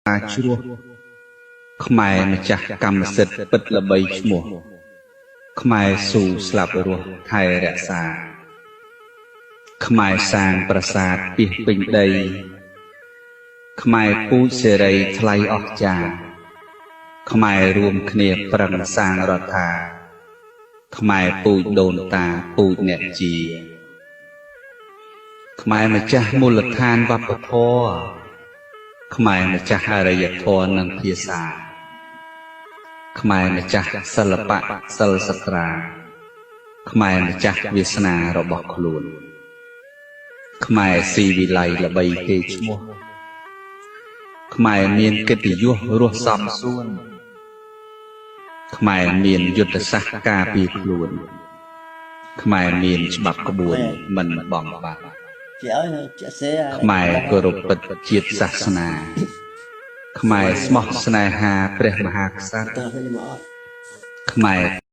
ជ្រោះខ្មែរម្ចាស់កម្មសិទ្ធិពិតល្បីឈ្មោះខ្មែរស៊ូស្លាប់រស់ថែរក្សាខ្មែរសាងប្រាសាទពីពេញដីខ្មែរពូជសេរីថ្លៃអស្ចារ្យខ្មែររួមគ្នាប្រឹងសាងរដ្ឋាខ្មែរពូជដូនតាពូជអ្នកជាខ្មែរម្ចាស់មូលដ្ឋានវប្បធម៌ខ្មែរម្ចាស់អរិយធម៌និងភាសាខ្មែរម្ចាស់សិល្បៈសិលសត្រាខ្មែរម្ចាស់វាសនារបស់ខ្លួនខ្មែរស៊ីវិល័យល្បីគេឈ្មោះខ្មែរមានកិត្តិយសរស់សំសួនខ្មែរមានយុទ្ធសាស្ត្រការពារខ្លួនខ្មែរមានច្បាប់ក្បួនមិនបងបាក់ខ្មែរគោរពពិតជាតិសាសនាខ្មែរស្មោះស្នេហាព្រះមហាក្សត្រខ្មែរ